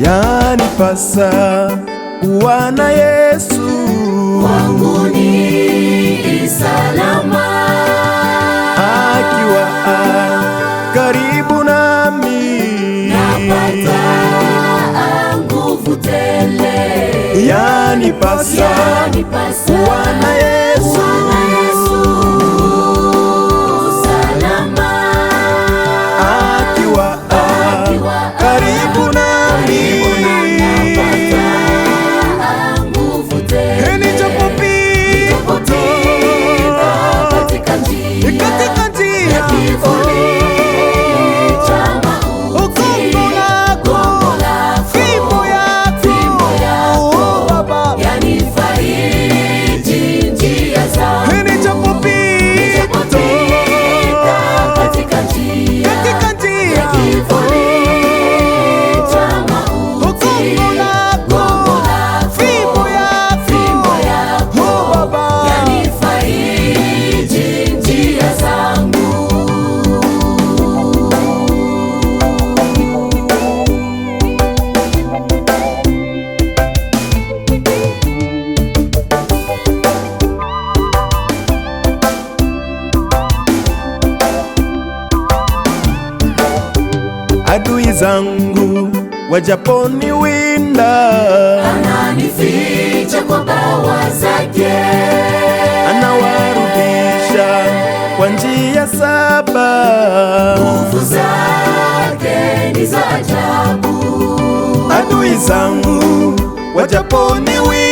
yanipasa kuwa na Yesu. Kwangu ni salama, akiwa karibu nami, napata nguvu tele, yanipasa kuwa na Yesu. Salama, akiwa karibu nami, napata nguvu tele, nijapopita katika njia ya kivuli cha mauti, gongo lako, fimbo yako, yanifariji njia zangu. Nijapopita katika njia ya kivuli cha mauti, gongo lako, fimbo yako, yanifariji njia zangu. Adui zangu wajaponiwinda, Ananificha kwa bawa zake, anawarudisha kwa njia saba. nguvu zake ni za ajabu. Adui zangu wajaponiwinda,